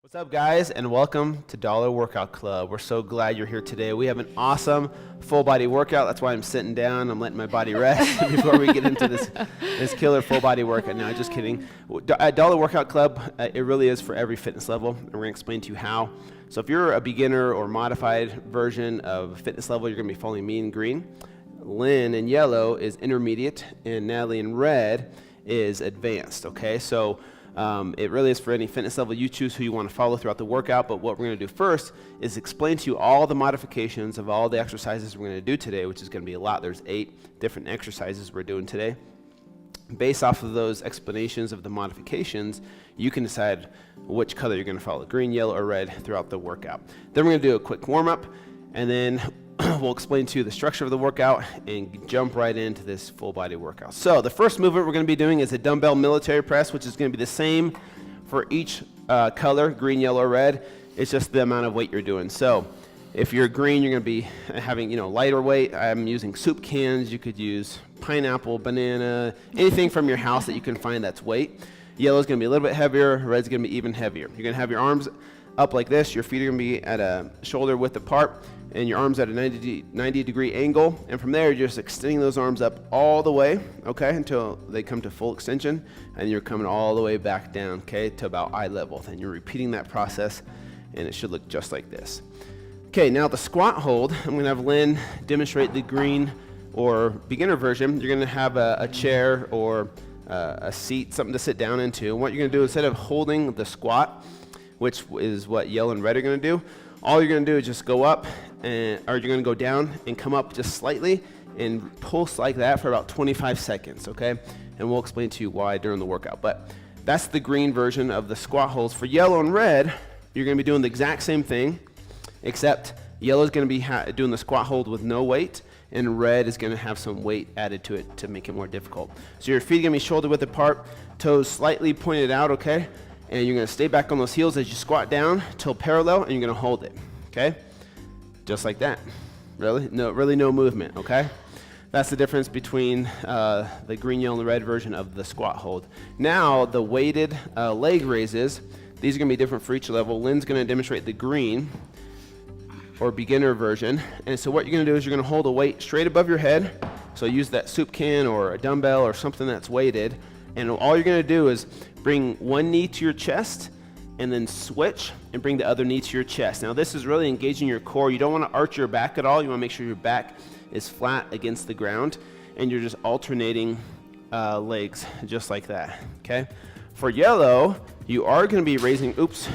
What's up, guys, and welcome to Dollar Workout Club. We're so glad you're here today. We have an awesome full body workout. That's why I'm sitting down. I'm letting my body rest before we get into this killer full body workout. No, just kidding. At Dollar Workout Club, it really is for every fitness level, and we're going to explain to you how. So if you're a beginner or modified version of fitness level, you're going to be following me in green. Lynn in yellow is intermediate, and Natalie in red is advanced, okay? So it really is for any fitness level you choose who you want to follow throughout the workout, but what we're going to do first is explain to you all the modifications of all the exercises we're going to do today, which is going to be a lot. There's 8 different exercises we're doing today. Based off of those explanations of the modifications, you can decide which color you're going to follow, green, yellow, or red throughout the workout. Then we're going to do a quick warm-up, and then we'll explain to you the structure of the workout and jump right into this full body workout. So the first movement we're going to be doing is a dumbbell military press, which is going to be the same for each color, green, yellow, red. It's just the amount of weight you're doing. So if you're green, you're going to be having, lighter weight. I'm using soup cans. You could use pineapple, banana, anything from your house that you can find that's weight. Yellow is going to be a little bit heavier. Red's going to be even heavier. You're going to have your arms up like this. Your feet are going to be at a shoulder width apart, and your arms at a 90 degree angle. And from there, you're just extending those arms up all the way, okay, until they come to full extension, and you're coming all the way back down, okay, to about eye level. Then you're repeating that process, and it should look just like this. Okay, now the squat hold, I'm going to have Lynn demonstrate the green or beginner version. You're going to have a chair or a seat, something to sit down into. And what you're going to do, instead of holding the squat, which is what yellow and red are going to do, all you're going to do is just go up, or you're going to go down and come up just slightly and pulse like that for about 25 seconds, okay? And we'll explain to you why during the workout. But that's the green version of the squat holds. For yellow and red, you're going to be doing the exact same thing, except yellow is going to be doing the squat hold with no weight, and red is going to have some weight added to it to make it more difficult. So your feet are going to be shoulder width apart, toes slightly pointed out, okay? And you're going to stay back on those heels as you squat down till parallel, and you're going to hold it, okay? Just like that. Really no movement, okay? That's the difference between the green, yellow, and red version of the squat hold. Now, the weighted leg raises, these are going to be different for each level. Lynn's going to demonstrate the green or beginner version. And so what you're going to do is you're going to hold a weight straight above your head. So use that soup can or a dumbbell or something that's weighted. And all you're going to do is bring one knee to your chest and then switch and bring the other knee to your chest. Now this is really engaging your core. You don't want to arch your back at all. You want to make sure your back is flat against the ground, and you're just alternating legs just like that, okay? For yellow, you are going to be raising, oops,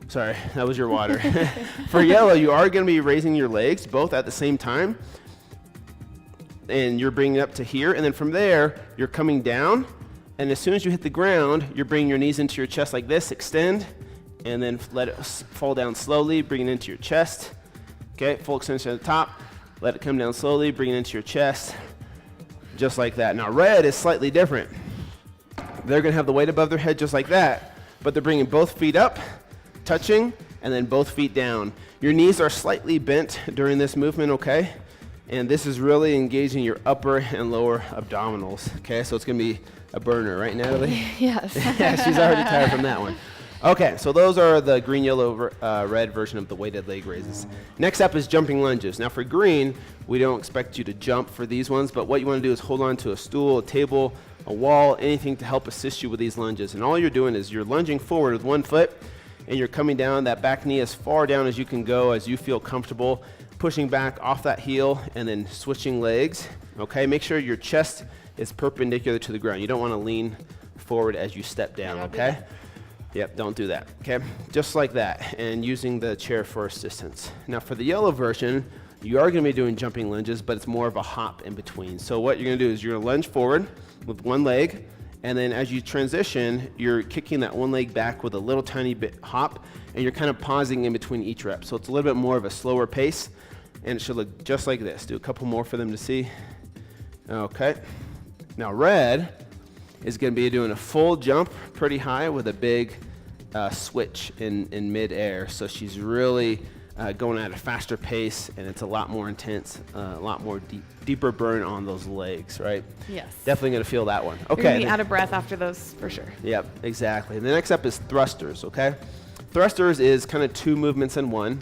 sorry, that was your water. For yellow, you are going to be raising your legs both at the same time, and you're bringing it up to here, and then from there, you're coming down. And as soon as you hit the ground, you're bringing your knees into your chest like this, extend, and then let it fall down slowly, bring it into your chest. Okay, full extension at the top, let it come down slowly, bring it into your chest, just like that. Now red is slightly different. They're gonna have the weight above their head just like that, but they're bringing both feet up, touching, and then both feet down. Your knees are slightly bent during this movement, okay? And this is really engaging your upper and lower abdominals, okay? So it's gonna be a burner, right, Natalie? Yes. Yeah, she's already tired from that one. Okay, so those are the green, yellow, red version of the weighted leg raises. Next up is jumping lunges. Now for green, we don't expect you to jump for these ones, but what you want to do is hold on to a stool, a table, a wall, anything to help assist you with these lunges. And all you're doing is you're lunging forward with one foot, and you're coming down that back knee as far down as you can go as you feel comfortable, pushing back off that heel, and then switching legs. Okay, make sure your chest is perpendicular to the ground. You don't want to lean forward as you step down, okay? Yep, don't do that, okay? Just like that, and using the chair for assistance. Now for the yellow version, you are going to be doing jumping lunges, but it's more of a hop in between. So what you're going to do is you're going to lunge forward with one leg, and then as you transition, you're kicking that one leg back with a little tiny bit hop, and you're kind of pausing in between each rep. So it's a little bit more of a slower pace, and it should look just like this. Do a couple more for them to see. Okay. Now red is going to be doing a full jump pretty high with a big switch in mid-air. So she's really going at a faster pace, and it's a lot more intense, a lot more deeper burn on those legs, right? Yes. Definitely going to feel that one. Okay. You're going to be out of breath after those for sure. Yep, exactly. And the next up is thrusters, okay? Thrusters is kind of 2 movements in one.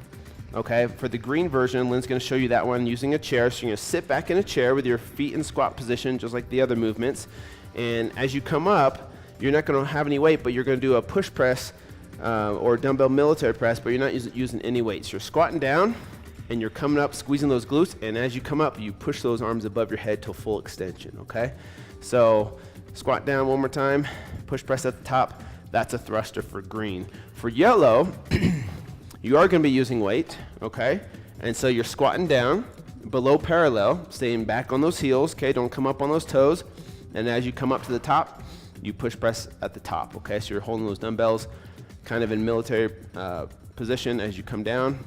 Okay, for the green version, Lynn's going to show you that one using a chair. So you're going to sit back in a chair with your feet in squat position, just like the other movements. And as you come up, you're not going to have any weight, but you're going to do a push press or dumbbell military press, but you're not using any weights. You're squatting down, and you're coming up, squeezing those glutes, and as you come up, you push those arms above your head to full extension, okay? So squat down one more time, push press at the top. That's a thruster for green. For yellow, you are going to be using weight, okay? And so you're squatting down below parallel, staying back on those heels, okay? Don't come up on those toes. And as you come up to the top, you push press at the top, okay? So you're holding those dumbbells kind of in military position as you come down.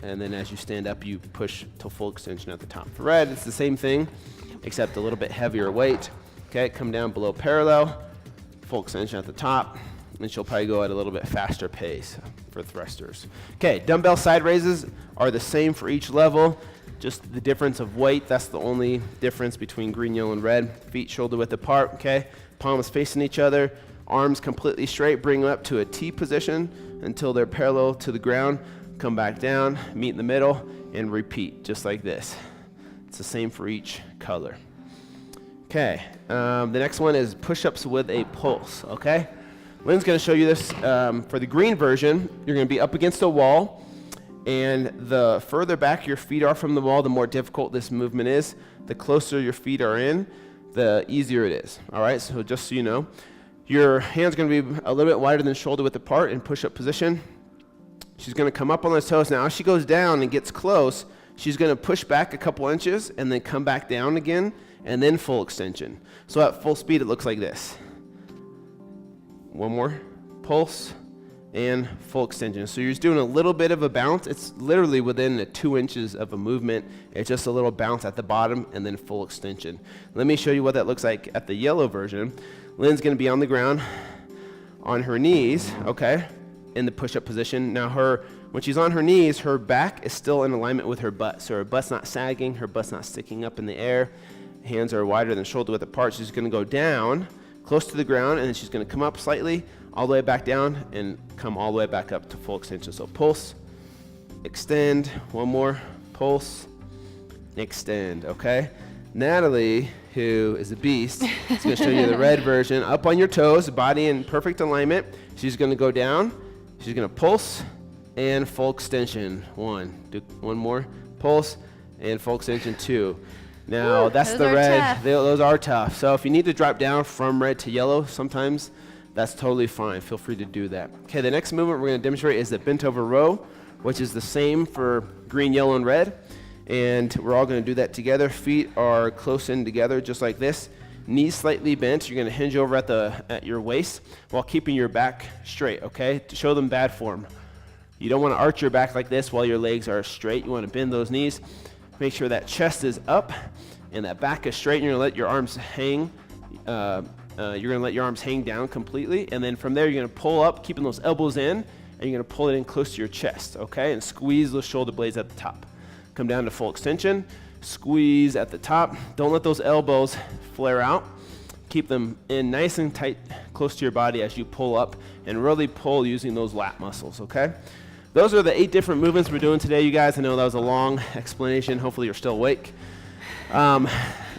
And then as you stand up, you push to full extension at the top. For red, it's the same thing, except a little bit heavier weight. Okay, come down below parallel, full extension at the top. And she'll probably go at a little bit faster pace for thrusters. Okay, dumbbell side raises are the same for each level, just the difference of weight. That's the only difference between green, yellow, and red. Feet shoulder width apart, okay? Palms facing each other, arms completely straight, bring them up to a T position until they're parallel to the ground. Come back down, meet in the middle, and repeat, just like this. It's the same for each color. Okay, the next one is push-ups with a pulse, okay? Lynn's going to show you this. For the green version, you're going to be up against a wall, and the further back your feet are from the wall, the more difficult this movement is. The closer your feet are in, the easier it is. All right, so just so you know, your hand's going to be a little bit wider than shoulder width apart in push-up position. She's going to come up on those toes. Now, as she goes down and gets close, she's going to push back a couple inches and then come back down again, and then full extension. So at full speed, it looks like this. One more, pulse, and full extension. So you're just doing a little bit of a bounce. It's literally within the 2 inches of a movement. It's just a little bounce at the bottom and then full extension. Let me show you what that looks like at the yellow version. Lynn's going to be on the ground on her knees, okay, in the push-up position. Now when she's on her knees, her back is still in alignment with her butt. So her butt's not sagging, her butt's not sticking up in the air. Hands are wider than shoulder width apart. She's going to go down close to the ground, and then she's going to come up slightly, all the way back down, and come all the way back up to full extension. So pulse, extend, one more, pulse, extend, okay? Natalie, who is a beast, is going to show you the red version. Up on your toes, body in perfect alignment. She's going to go down, she's going to pulse, and full extension. Do one more, pulse, and full extension 2. Now, Ooh, that's the red. Tough. Those are tough. So if you need to drop down from red to yellow sometimes, that's totally fine. Feel free to do that. Okay, the next movement we're going to demonstrate is the bent over row, which is the same for green, yellow, and red. And we're all going to do that together. Feet are close in together, just like this. Knees slightly bent. You're going to hinge over at your waist while keeping your back straight, okay? To show them bad form. You don't want to arch your back like this while your legs are straight. You want to bend those knees. Make sure that chest is up and that back is straight. You're going to let your arms hang. You're going to let your arms hang down completely. And then from there, you're going to pull up, keeping those elbows in, and you're going to pull it in close to your chest, okay? And squeeze those shoulder blades at the top. Come down to full extension. Squeeze at the top. Don't let those elbows flare out. Keep them in nice and tight, close to your body as you pull up, and really pull using those lat muscles, okay? Those are the 8 different movements we're doing today, you guys. I know that was a long explanation. Hopefully you're still awake. Lynn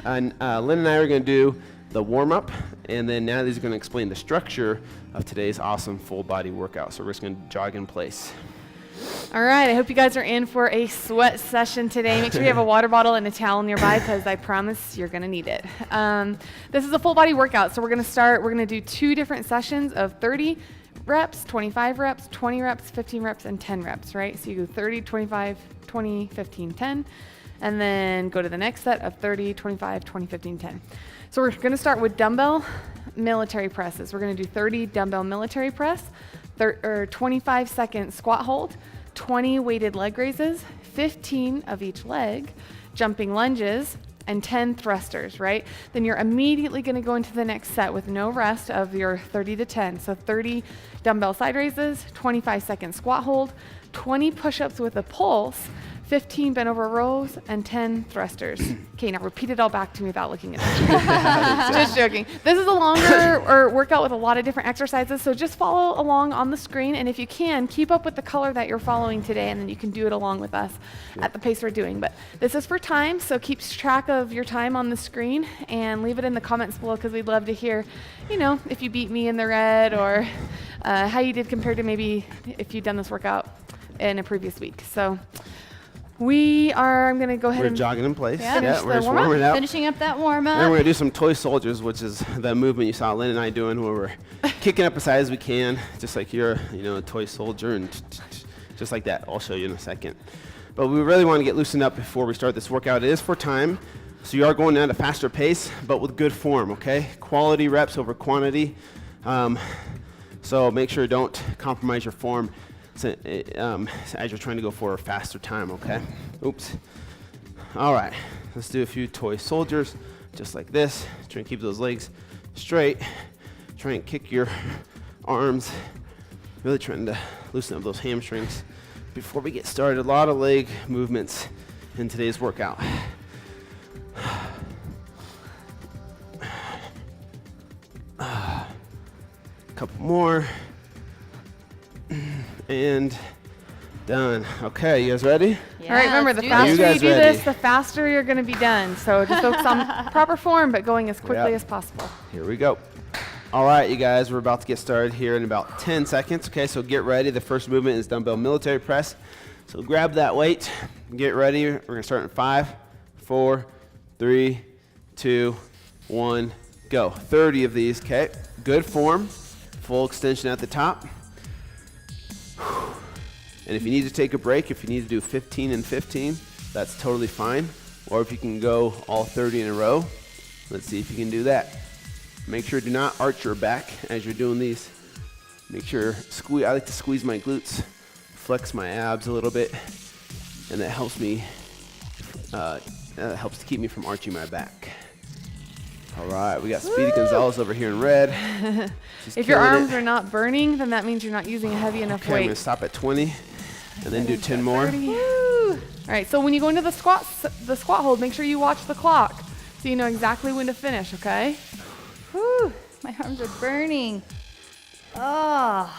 and I are going to do the warm-up, and then Natalie's going to explain the structure of today's awesome full body workout. So we're just going to jog in place. All right, I hope you guys are in for a sweat session today. Make sure you have a water bottle and a towel nearby, because I promise you're going to need it. This is a full body workout, so we're going to do 2 different sessions of 30 reps, 25 reps, 20 reps, 15 reps, and 10 reps, right? So you go 30, 25, 20, 15, 10, and then go to the next set of 30, 25, 20, 15, 10. So we're going to start with dumbbell military presses. We're going to do 30 dumbbell military press, 25-second squat hold, 20 weighted leg raises, 15 of each leg, jumping lunges, and 10 thrusters, right? Then you're immediately going to go into the next set with no rest of your 30 to 10. So 30 dumbbell side raises, 25-second squat hold, 20 push-ups with a pulse, 15 bent over rows, and 10 thrusters. Okay, now repeat it all back to me without looking at the screen. Just joking. This is a longer workout with a lot of different exercises, so just follow along on the screen, and if you can, keep up with the color that you're following today, and then you can do it along with us at the pace we're doing. But this is for time, so keep track of your time on the screen, and leave it in the comments below, because we'd love to hear, you know, if you beat me in the red, or how you did compared to maybe if you'd done this workout in a previous week. So I'm going to go ahead We're and jogging in place. finish We're the just warm-up. warming up. Finishing up that warm And we're up. going to do some toy soldiers, which is the movement you saw Lynn and I doing where we're kicking up as high as we can, just like you're, a toy soldier, and just like that. I'll show you in a second. But we really want to get loosened up before we start this workout. It is for time, so you are going at a faster pace, but with good form, okay? Quality reps over quantity. So make sure you don't compromise your form as you're trying to go for a faster time, okay? Oops. All right, let's do a few toy soldiers, just like this. Try and keep those legs straight. Try and kick your arms. Really trying to loosen up those hamstrings. Before we get started, a lot of leg movements in today's workout. Couple more. And done. Okay, you guys ready? All right, remember, the let's do faster You you guys do ready? this, the faster you're going to be done. So just focus on proper form, but going as quickly Yep. as possible. Here we go. All right, you guys, we're about to get started here in about 10 seconds. Okay, so get ready. The first movement is dumbbell military press. So grab that weight, get ready. We're going to start in 5, 4, 3, 2, 1, go. 30 of these, okay? Good form, full extension at the top. And if you need to take a break, if you need to do 15 and 15, that's totally fine. Or if you can go all 30 in a row, let's see if you can do that. Make sure do not arch your back as you're doing these. Make sure, I like to squeeze my glutes, flex my abs a little bit, and that helps me, helps to keep me from arching my back. All right, we got Speedy Gonzalez over here in red. She's If your killing arms it. are not burning, then that means you're not using a heavy enough Okay, I'm weight. gonna stop at 20, and then do 10 more. 30. Woo. All right, so when you go into the squat hold, make sure you watch the clock so you know exactly when to finish, okay? Whew, my arms are burning. Oh,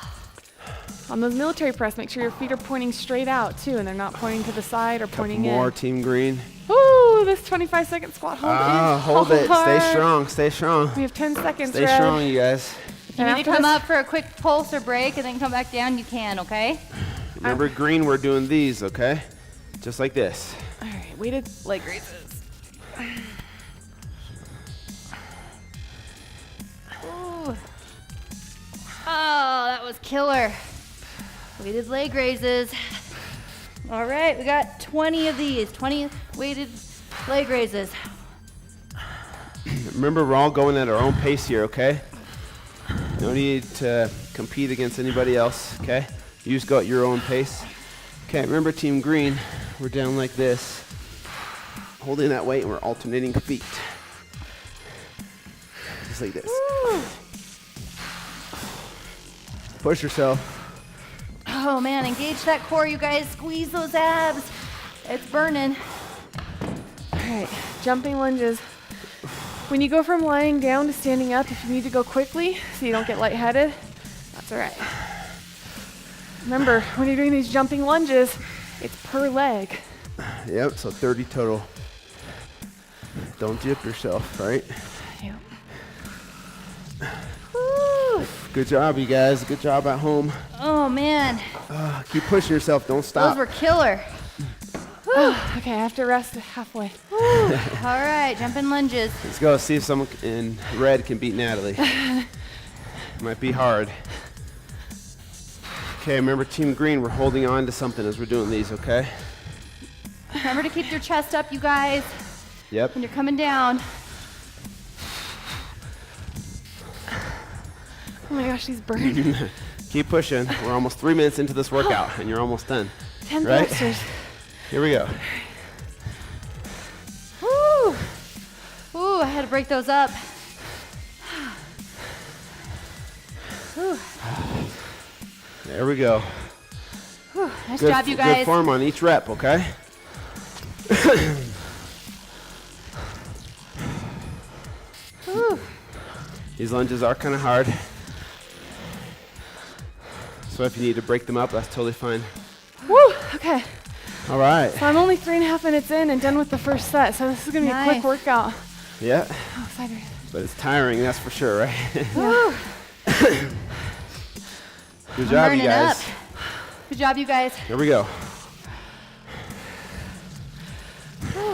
On those military press, make sure your feet are pointing straight out too, and they're not pointing to the side or Couple pointing more, in. Team Green. Woo, this 25-second squat hold is Hold it. Stay hard. strong. Stay strong. We have 10 seconds, Stay Red. strong, you guys. if you And need to after come this- up for a quick pulse or break and then come back down, you can, okay? Remember, green, we're doing these, okay? Just like this. All right, weighted leg raises. Ooh. Oh, that was killer. Weighted leg raises. All right, we got 20 of these, 20 weighted leg raises. Remember, we're all going at our own pace here, okay? No need to compete against anybody else, okay? You just go at your own pace. Okay, remember, Team Green, we're down like this, holding that weight, and we're alternating feet. Just like this. Woo. Push yourself. Oh man, engage that core, you guys. Squeeze those abs. It's burning. All right, jumping lunges. When you go from lying down to standing up, if you need to go quickly so you don't get lightheaded, that's all right. Remember, when you're doing these jumping lunges, it's per leg. Yep, so 30 total. Don't dip yourself, right? Yep. Woo. Good job, you guys. Good job at home. Oh man, Keep pushing yourself. Don't those stop. were killer. Okay, I have to rest halfway. All right, jumping lunges. Let's go see if someone in red can beat Natalie. Might be hard. Okay, remember, Team Green, we're holding on to something as we're doing these, okay? Remember to keep your chest up, you guys, Yep. when you're coming down. Oh my gosh, these burn. Keep pushing. We're almost 3 minutes into this workout, and you're almost done. 10 Right? thrusters. Here we go. Woo! Ooh, I had to break those up. Whew. There we go. Whew. Nice Good, job, you good guys. form on each rep, okay? These lunges are kind of hard. So if you need to break them up, that's totally fine. Woo, okay. All right. So I'm only 3.5 minutes in and done with the first set, so this is gonna be a quick Nice. workout. Yeah, Oh, excited. but it's tiring, that's for sure, right? Woo. Good job, you Burning guys. up. Good job, you guys. Here we go.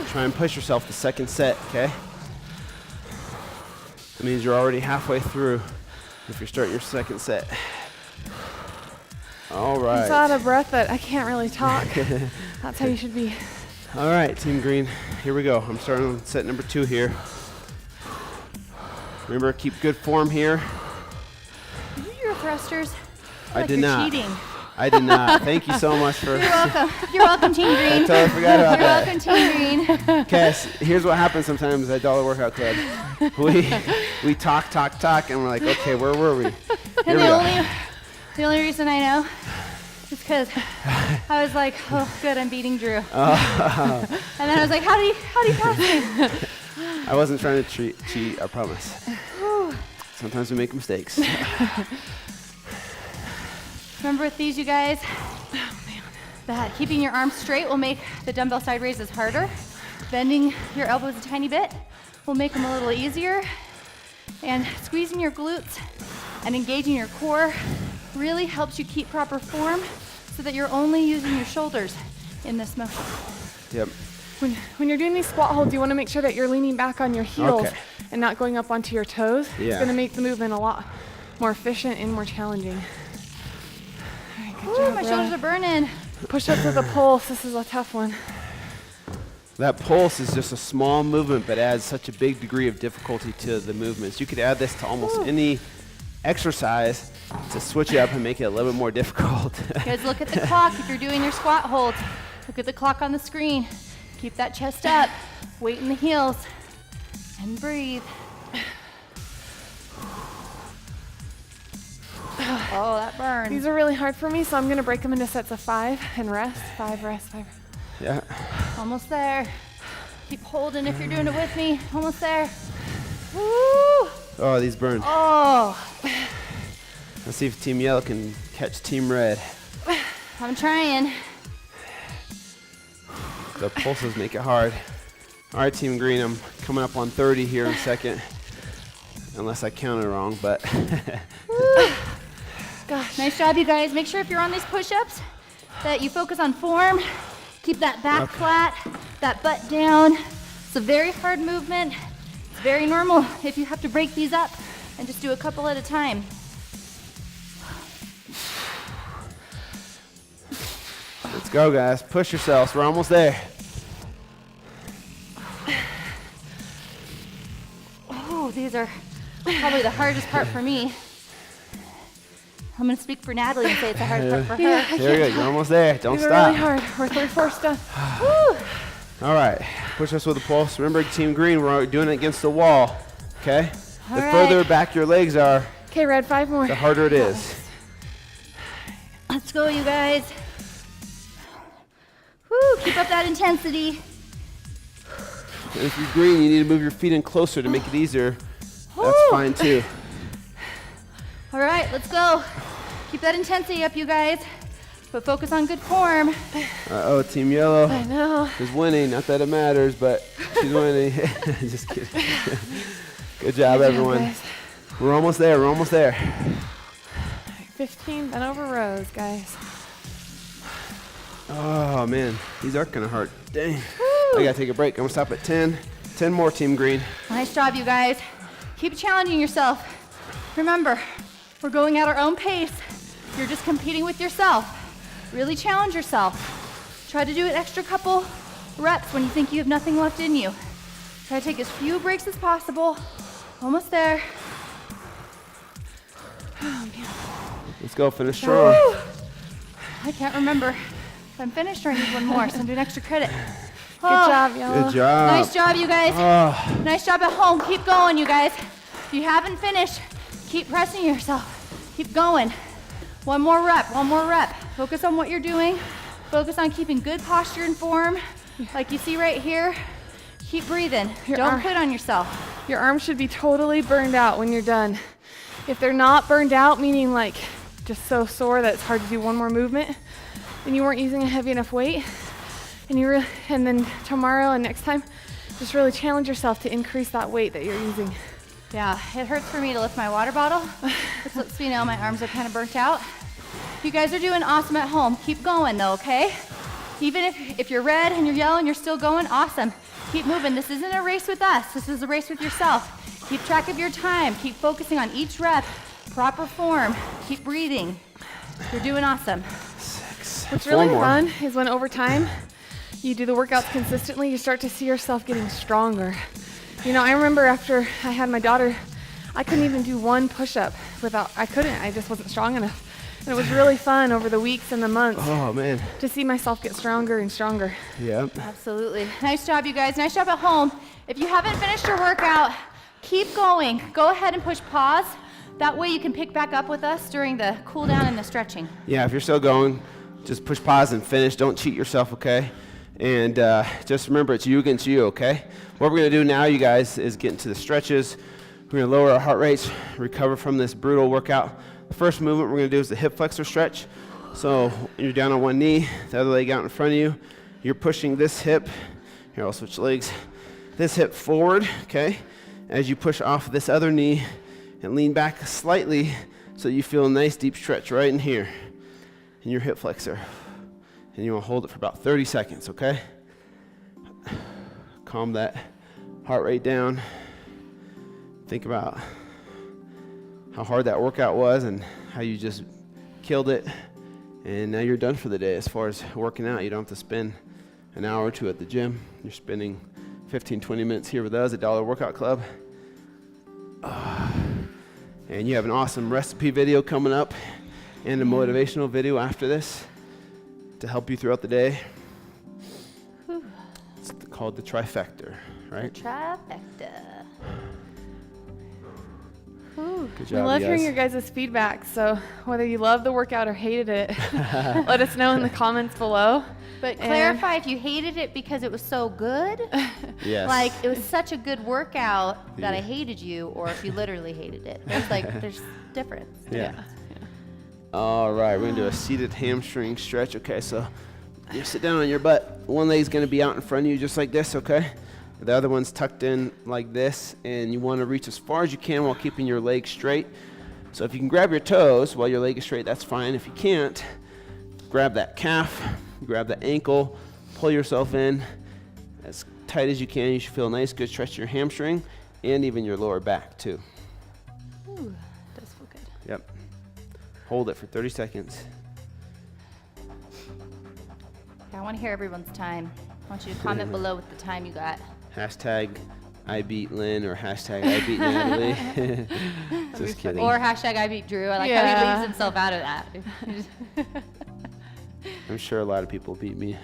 Try and push yourself the second set, okay? That means you're already halfway through if you're starting your second set. All I'm so right. out of breath that I can't really talk. That's how you should be. All right, Team Green, here we go. I'm starting on set number 2 here. Remember, keep good form here. Did you do your thrusters? I Like did you're not. cheating. I did not. Thank you so much for. You're welcome. You're welcome, Team I Green. totally forgot about You're that. welcome, Team Green. Okay, here's what happens sometimes at Dollar Workout Club. We talk, and we're like, okay, where were we? Here And we go. the only reason I know is because I was like, oh, good, I'm beating Drew. Oh. And then I was like, how do you pass me? I wasn't trying to cheat, I promise. Sometimes we make mistakes. Remember with these, you guys, that keeping your arms straight will make the dumbbell side raises harder. Bending your elbows a tiny bit will make them a little easier. And squeezing your glutes and engaging your core really helps you keep proper form so that you're only using your shoulders in this motion. Yep. When you're doing these squat holds, you want to make sure that you're leaning back on your heels Okay. and not going up onto your toes. It's Yeah. going to make the movement a lot more efficient and more challenging. All right, good Ooh, job, my Red. shoulders are burning. Push up to the pulse. This is a tough one. That pulse is just a small movement, but adds such a big degree of difficulty to the movements. You could add this to almost any exercise to switch it up and make it a little bit more difficult. Guys, look at the clock if you're doing your squat holds. Look at the clock on the screen. Keep that chest up, weight in the heels, and breathe. Oh, that burns. These are really hard for me, so I'm going to break them into sets of 5 and rest. 5, rest, 5. Yeah. Almost there. Keep holding if you're doing it with me. Almost there. Woo! Oh, these burn. Oh, Let's see if Team Yellow can catch Team Red. I'm trying. The pulses make it hard. All right, Team Green, I'm coming up on 30 here in a second. Unless I counted wrong, but. Gosh. Nice job, you guys. Make sure if you're on these push-ups that you focus on form. Keep that back flat, that butt down. It's a very hard movement. It's very normal if you have to break these up and just do a couple at a time. Let's go, guys. Push yourselves. We're almost there. Oh, these are probably the hardest part for me. I'm gonna speak for Natalie and say it's the hardest part for her. Yeah, I There you can't go. You're almost there. Don't These are stop. really hard. We're 3/4 done. Woo! All right. Push us with a pulse. Remember, Team Green, we're doing it against the wall. Okay? All The right. further back your legs are, Okay, Red, 5 more. the harder it is. Let's go, you guys. Woo, keep up that intensity. And if you're green, you need to move your feet in closer to make it easier. That's Woo. fine too. All right, let's go. Keep that intensity up, you guys. But focus on good form. Uh-oh, Team Yellow I know. is winning. Not that it matters, but she's winning. Just kidding. Good job, everyone. Guys. We're almost there. We're almost there. 15 bent over rows, guys. Oh, man. These are kind of hard. Dang. I got to take a break. I'm going to stop at 10. 10 more, Team Green. Nice job, you guys. Keep challenging yourself. Remember, we're going at our own pace. You're just competing with yourself. Really challenge yourself. Try to do an extra couple reps when you think you have nothing left in you. Try to take as few breaks as possible. Almost there. Let's go. Finish strong. Woo! I can't remember if I'm finished or I need one more, so I'm doing extra credit. Good job, Yellow. Good job. Nice job, you guys. Oh, Nice job at home. Keep going, you guys. If you haven't finished, keep pressing yourself. Keep going. One more rep, one more rep. Focus on what you're doing. Focus on keeping good posture and form. Like you see right here, keep breathing. Your Don't arm- quit on yourself. Your arms should be totally burned out when you're done. If they're not burned out, meaning like just so sore that it's hard to do one more movement, and you weren't using a heavy enough weight, and then tomorrow and next time, just really challenge yourself to increase that weight that you're using. Yeah, it hurts for me to lift my water bottle. This lets me know my arms are kind of burnt out. You guys are doing awesome at home. Keep going though, okay? Even if you're red and you're yellow and you're still going, awesome. Keep moving. This isn't a race with us. This is a race with yourself. Keep track of your time. Keep focusing on each rep, proper form. Keep breathing. You're doing awesome. 6. What's 4 really more. fun is when over time you do the workouts consistently, you start to see yourself getting stronger. You know, I remember after I had my daughter, I couldn't even do one push-up I just wasn't strong enough. And it was really fun over the weeks and the months Oh, man. to see myself get stronger and stronger. Yep. Absolutely. Nice job, you guys. Nice job at home. If you haven't finished your workout, keep going. Go ahead and push pause. That way you can pick back up with us during the cool down and the stretching. Yeah, if you're still going, just push pause and finish. Don't cheat yourself, okay? And just remember, it's you against you, okay? What we're going to do now, you guys, is get into the stretches. We're going to lower our heart rates, recover from this brutal workout. The first movement we're going to do is the hip flexor stretch. So you're down on one knee, the other leg out in front of you. You're pushing this hip. Here, I'll switch legs. This hip forward, okay? As you push off this other knee and lean back slightly so you feel a nice deep stretch right in here in your hip flexor. And you want to hold it for about 30 seconds, okay? Calm that heart rate down. Think about how hard that workout was and how you just killed it. And now you're done for the day as far as working out. You don't have to spend an hour or two at the gym. You're spending 15, 20 minutes here with us at Dollar Workout Club. And you have an awesome recipe video coming up and a motivational video after this to help you throughout the day. It's called the trifecta, right? Trifecta. Good We job, love you hearing guys. your guys' feedback, so whether you loved the workout or hated it, let us know in the comments below. But And- clarify if you hated it because it was so good, Yes. like it was such a good workout that I Yeah. hated you, or if you literally hated it. There's difference. Yeah. All right, we're going to do a seated hamstring stretch. Okay, so you sit down on your butt. One leg's going to be out in front of you just like this, okay? The other one's tucked in like this, and you want to reach as far as you can while keeping your leg straight. So if you can grab your toes while your leg is straight, that's fine. If you can't, grab that calf, grab the ankle, pull yourself in as tight as you can. You should feel a nice, good stretch to your hamstring and even your lower back, too. Ooh, does feel good. Yep. Hold it for 30 seconds. Yeah, I want to hear everyone's time. I want you to comment below with the time you got. Hashtag I beat Lynn or hashtag I beat Natalie. Just kidding. Or hashtag I beat Drew. I like how Yeah. he leaves himself out of that. I'm sure a lot of people beat me.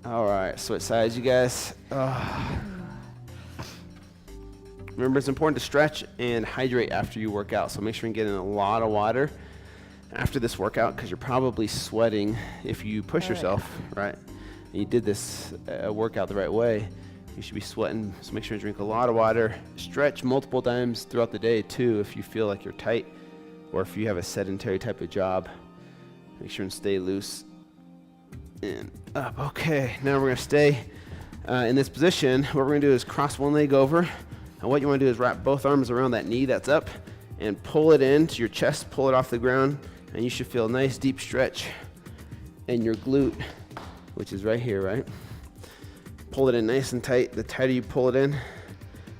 All right, switch sides, you guys. Remember, it's important to stretch and hydrate after you work out. So make sure you get in a lot of water after this workout because you're probably sweating if you push yourself, right? And you did this workout the right way. You should be sweating, so make sure you drink a lot of water. Stretch multiple times throughout the day, too, if you feel like you're tight or if you have a sedentary type of job. Make sure and stay loose and up. Okay, now we're going to stay in this position. What we're going to do is cross one leg over. And what you want to do is wrap both arms around that knee that's up and pull it into your chest, pull it off the ground, and you should feel a nice deep stretch in your glute, which is right here, right? Pull it in nice and tight. The tighter you pull it in,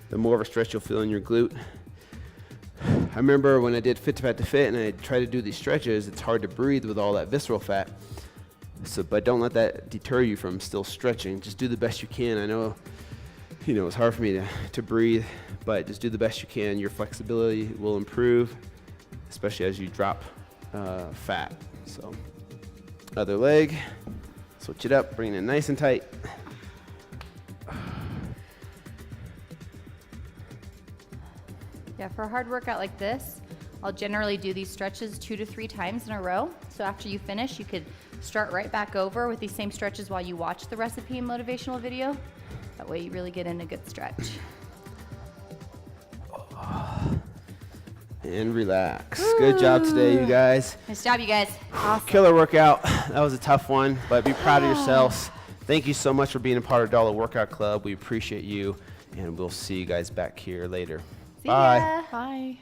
the more of a stretch you'll feel in your glute. I remember when I did Fit to Fat to Fit and I tried to do these stretches, it's hard to breathe with all that visceral fat. But don't let that deter you from still stretching. Just do the best you can. I know, it's hard for me to breathe, but just do the best you can. Your flexibility will improve, especially as you drop fat. So, other leg, switch it up, bring it in nice and tight. Yeah, for a hard workout like this, I'll generally do these stretches 2 to 3 times in a row. So after you finish, you could Start right back over with these same stretches while you watch the recipe and motivational video. That way you really get in a good stretch. And relax. Good job today, you guys. Nice job, you guys. Killer workout. That was a tough one, but be proud of yourselves. Thank you so much for being a part of Dollar Workout Club. We appreciate you, and we'll see you guys back here later. See Bye. ya. Bye.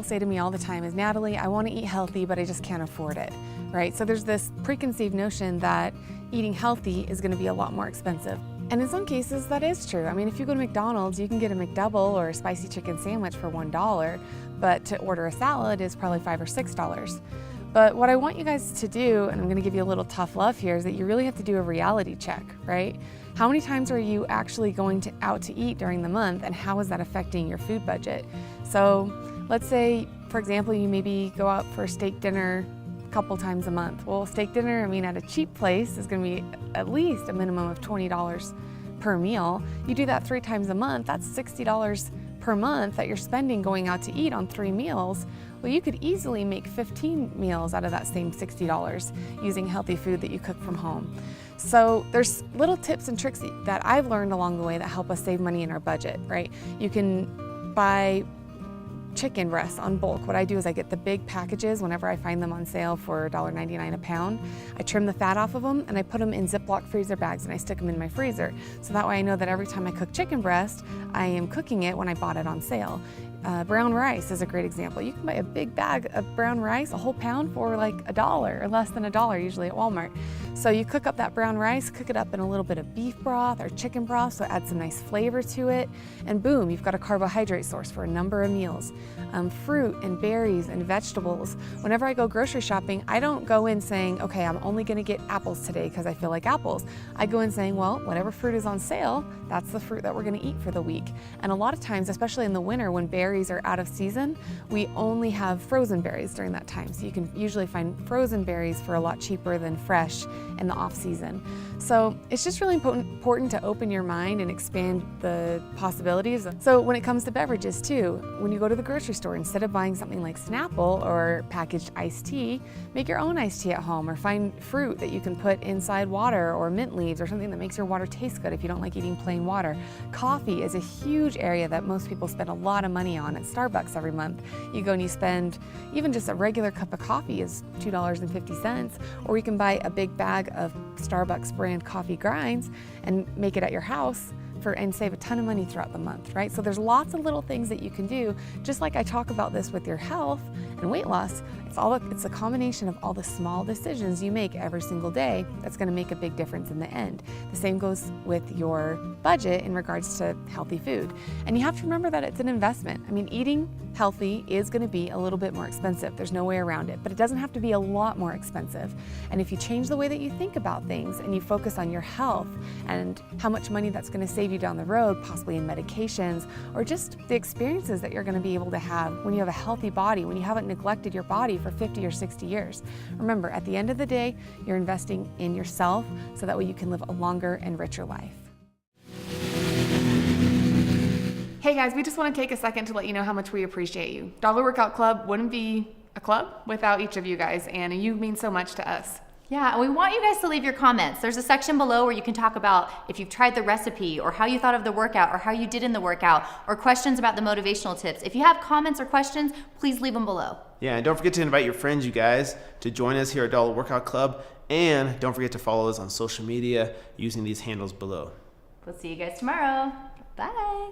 Say to me all the time is, Natalie, I want to eat healthy, but I just can't afford it, right? So there's this preconceived notion that eating healthy is going to be a lot more expensive. And in some cases, that is true. I mean, if you go to McDonald's, you can get a McDouble or a spicy chicken sandwich for $1, but to order a salad is probably $5 or $6. But what I want you guys to do, and I'm going to give you a little tough love here, is that you really have to do a reality check, right? How many times are you actually going out to eat during the month, and how is that affecting your food budget? So let's say, for example, you maybe go out for a steak dinner a couple times a month. Well, steak dinner, I mean, at a cheap place is going to be at least a minimum of $20 per meal. You do that 3 times a month, that's $60 per month that you're spending going out to eat on 3 meals. Well, you could easily make 15 meals out of that same $60 using healthy food that you cook from home. So there's little tips and tricks that I've learned along the way that help us save money in our budget, right? You can buy chicken breasts on bulk. What I do is I get the big packages whenever I find them on sale for $1.99 a pound. I trim the fat off of them and I put them in Ziploc freezer bags and I stick them in my freezer. So that way I know that every time I cook chicken breast, I am cooking it when I bought it on sale. Brown rice is a great example. You can buy a big bag of brown rice, a whole pound, for like $1 or less than $1 usually at Walmart. So you cook up that brown rice, cook it up in a little bit of beef broth or chicken broth, so add some nice flavor to it, and boom, you've got a carbohydrate source for a number of meals. Fruit and berries and vegetables. Whenever I go grocery shopping, I don't go in saying, okay, I'm only gonna get apples today because I feel like apples. I go in saying, well, whatever fruit is on sale, that's the fruit that we're gonna eat for the week. And a lot of times, especially in the winter when berries are out of season, we only have frozen berries during that time. So you can usually find frozen berries for a lot cheaper than fresh in the off season. So it's just really important to open your mind and expand the possibilities. So when it comes to beverages too, when you go to the grocery store, instead of buying something like Snapple or packaged iced tea, make your own iced tea at home, or find fruit that you can put inside water, or mint leaves, or something that makes your water taste good if you don't like eating plain water. Coffee is a huge area that most people spend a lot of money on. on at Starbucks every month. You go and you spend, even just a regular cup of coffee is $2.50, or you can buy a big bag of Starbucks brand coffee grinds and make it at your house and save a ton of money throughout the month, right? So there's lots of little things that you can do, just like I talk about this with your health and weight loss. It's a combination of all the small decisions you make every single day that's going to make a big difference in the end. The same goes with your budget in regards to healthy food. And you have to remember that it's an investment. I mean, eating healthy is going to be a little bit more expensive. There's no way around it, but it doesn't have to be a lot more expensive. And if you change the way that you think about things and you focus on your health and how much money that's going to save you down the road, possibly in medications, or just the experiences that you're going to be able to have when you have a healthy body, when you haven't neglected your body for 50 or 60 years. Remember, at the end of the day, you're investing in yourself so that way you can live a longer and richer life. Hey guys, we just want to take a second to let you know how much we appreciate you. Dollar Workout Club wouldn't be a club without each of you guys, and you mean so much to us. Yeah, and we want you guys to leave your comments. There's a section below where you can talk about if you've tried the recipe or how you thought of the workout or how you did in the workout or questions about the motivational tips. If you have comments or questions, please leave them below. Yeah, and don't forget to invite your friends, you guys, to join us here at Dollar Workout Club. And don't forget to follow us on social media using these handles below. We'll see you guys tomorrow. Bye.